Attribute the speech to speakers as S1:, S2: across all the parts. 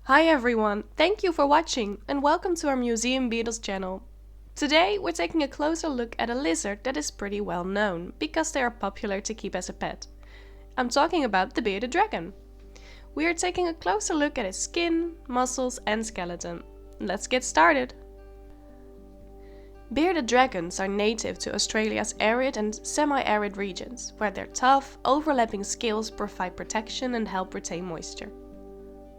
S1: Hi everyone, thank you for watching and welcome to our Museum Beetles channel. Today we're taking a closer look at a lizard that is pretty well known because they are popular to keep as a pet. I'm talking about the bearded dragon. We are taking a closer look at its skin, muscles and skeleton. Let's get started. Bearded dragons are native to Australia's arid and semi-arid regions, where their tough, overlapping scales provide protection and help retain moisture.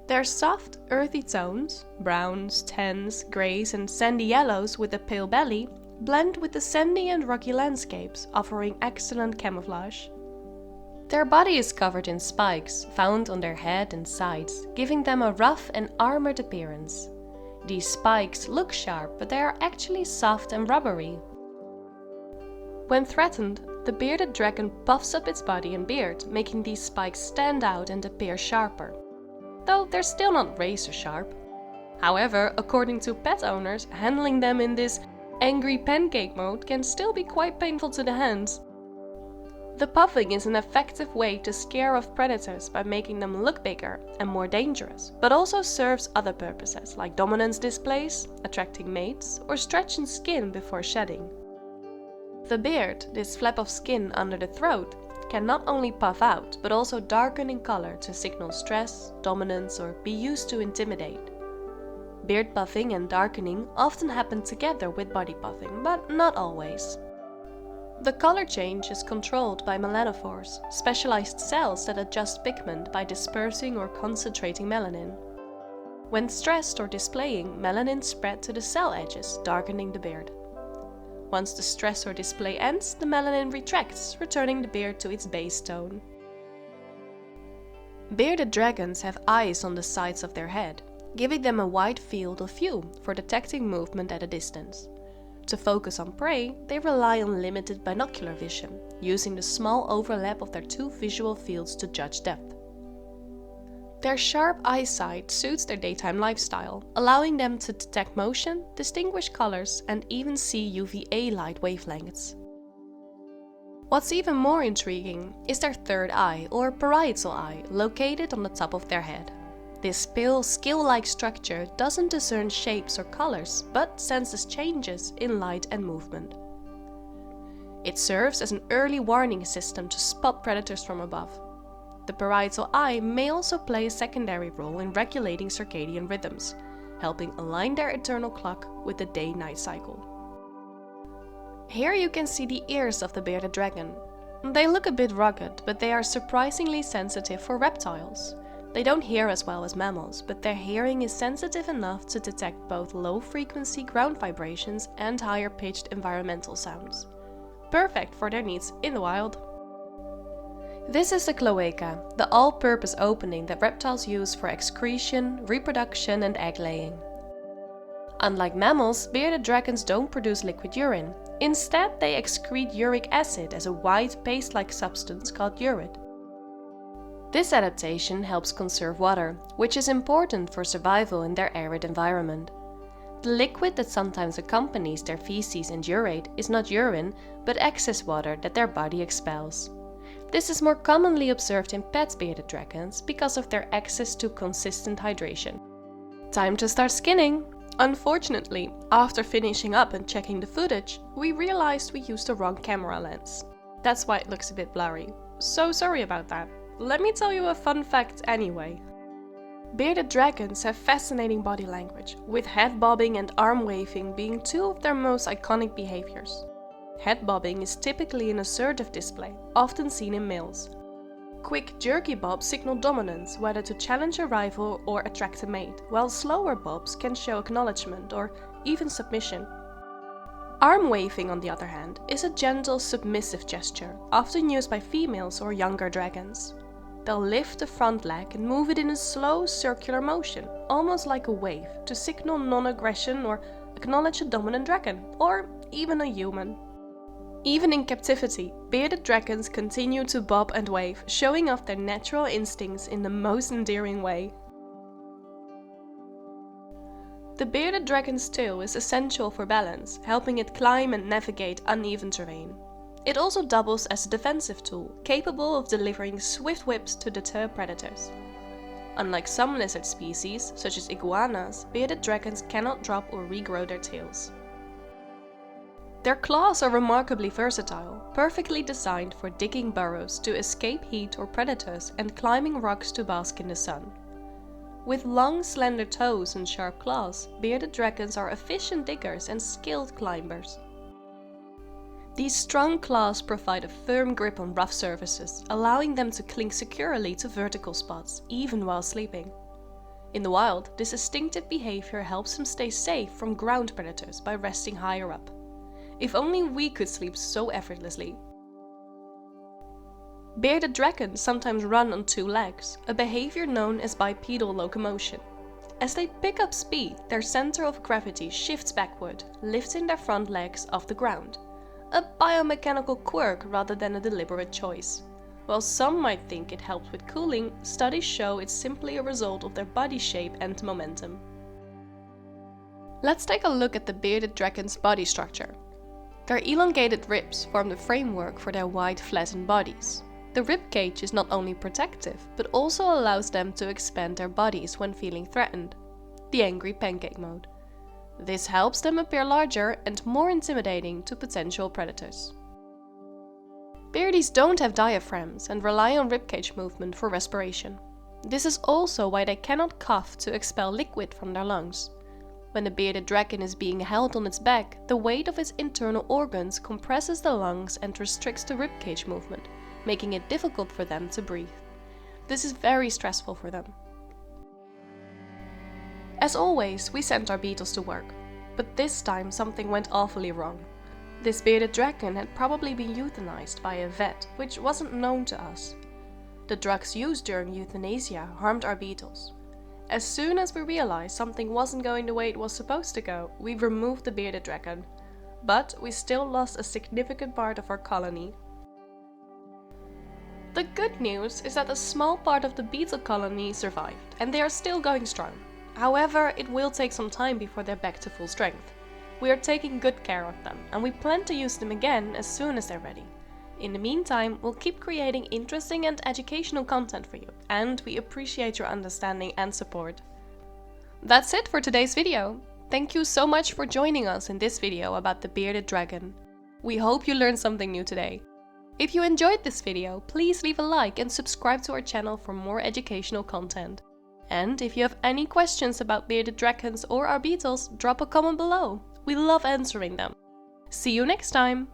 S1: Their soft, earthy tones, browns, tans, greys and sandy yellows with a pale belly, blend with the sandy and rocky landscapes, offering excellent camouflage. Their body is covered in spikes, found on their head and sides, giving them a rough and armored appearance. These spikes look sharp, but they are actually soft and rubbery. When threatened, the bearded dragon puffs up its body and beard, making these spikes stand out and appear sharper. Though they're still not razor sharp. However, according to pet owners, handling them in this angry pancake mode can still be quite painful to the hands. The puffing is an effective way to scare off predators by making them look bigger and more dangerous, but also serves other purposes like dominance displays, attracting mates, or stretching skin before shedding. The beard, this flap of skin under the throat, can not only puff out, but also darken in color to signal stress, dominance, or be used to intimidate. Beard puffing and darkening often happen together with body puffing, but not always. The color change is controlled by melanophores, specialized cells that adjust pigment by dispersing or concentrating melanin. When stressed or displaying, melanin spread to the cell edges, darkening the beard. Once the stress or display ends, the melanin retracts, returning the beard to its base tone. Bearded dragons have eyes on the sides of their head, giving them a wide field of view for detecting movement at a distance. To focus on prey, they rely on limited binocular vision, using the small overlap of their two visual fields to judge depth. Their sharp eyesight suits their daytime lifestyle, allowing them to detect motion, distinguish colors, and even see UVA light wavelengths. What's even more intriguing is their third eye, or parietal eye, located on the top of their head. This pale, scale-like structure doesn't discern shapes or colors, but senses changes in light and movement. It serves as an early warning system to spot predators from above. The parietal eye may also play a secondary role in regulating circadian rhythms, helping align their internal clock with the day-night cycle. Here you can see the ears of the bearded dragon. They look a bit rugged, but they are surprisingly sensitive for reptiles. They don't hear as well as mammals, but their hearing is sensitive enough to detect both low-frequency ground vibrations and higher-pitched environmental sounds. Perfect for their needs in the wild. This is the cloaca, the all-purpose opening that reptiles use for excretion, reproduction and egg-laying. Unlike mammals, bearded dragons don't produce liquid urine. Instead, they excrete uric acid as a white paste-like substance called urid. This adaptation helps conserve water, which is important for survival in their arid environment. The liquid that sometimes accompanies their feces and urate is not urine, but excess water that their body expels. This is more commonly observed in pet bearded dragons because of their access to consistent hydration. Time to start skinning! Unfortunately, after finishing up and checking the footage, we realized we used the wrong camera lens. That's why it looks a bit blurry. So sorry about that. Let me tell you a fun fact anyway. Bearded dragons have fascinating body language, with head bobbing and arm waving being two of their most iconic behaviors. Head bobbing is typically an assertive display, often seen in males. Quick, jerky bobs signal dominance, whether to challenge a rival or attract a mate, while slower bobs can show acknowledgement or even submission. Arm waving, on the other hand, is a gentle, submissive gesture, often used by females or younger dragons. They'll lift the front leg and move it in a slow, circular motion, almost like a wave, to signal non-aggression or acknowledge a dominant dragon, or even a human. Even in captivity, bearded dragons continue to bob and wave, showing off their natural instincts in the most endearing way. The bearded dragon's tail is essential for balance, helping it climb and navigate uneven terrain. It also doubles as a defensive tool, capable of delivering swift whips to deter predators. Unlike some lizard species, such as iguanas, bearded dragons cannot drop or regrow their tails. Their claws are remarkably versatile, perfectly designed for digging burrows to escape heat or predators and climbing rocks to bask in the sun. With long, slender toes and sharp claws, bearded dragons are efficient diggers and skilled climbers. These strong claws provide a firm grip on rough surfaces, allowing them to cling securely to vertical spots, even while sleeping. In the wild, this instinctive behavior helps them stay safe from ground predators by resting higher up. If only we could sleep so effortlessly. Bearded dragons sometimes run on two legs, a behavior known as bipedal locomotion. As they pick up speed, their center of gravity shifts backward, lifting their front legs off the ground. A biomechanical quirk rather than a deliberate choice. While some might think it helps with cooling, studies show it's simply a result of their body shape and momentum. Let's take a look at the bearded dragon's body structure. Their elongated ribs form the framework for their wide, flattened bodies. The rib cage is not only protective, but also allows them to expand their bodies when feeling threatened. The angry pancake mode. This helps them appear larger and more intimidating to potential predators. Beardies don't have diaphragms and rely on ribcage movement for respiration. This is also why they cannot cough to expel liquid from their lungs. When a bearded dragon is being held on its back, the weight of its internal organs compresses the lungs and restricts the ribcage movement, making it difficult for them to breathe. This is very stressful for them. As always, we sent our beetles to work, but this time something went awfully wrong. This bearded dragon had probably been euthanized by a vet, which wasn't known to us. The drugs used during euthanasia harmed our beetles. As soon as we realized something wasn't going the way it was supposed to go, we removed the bearded dragon. But we still lost a significant part of our colony. The good news is that a small part of the beetle colony survived, and they are still going strong. However, it will take some time before they're back to full strength. We are taking good care of them, and we plan to use them again as soon as they're ready. In the meantime, we'll keep creating interesting and educational content for you, and we appreciate your understanding and support. That's it for today's video. Thank you so much for joining us in this video about the bearded dragon. We hope you learned something new today. If you enjoyed this video, please leave a like and subscribe to our channel for more educational content. And if you have any questions about bearded dragons or our beetles, drop a comment below. We love answering them. See you next time!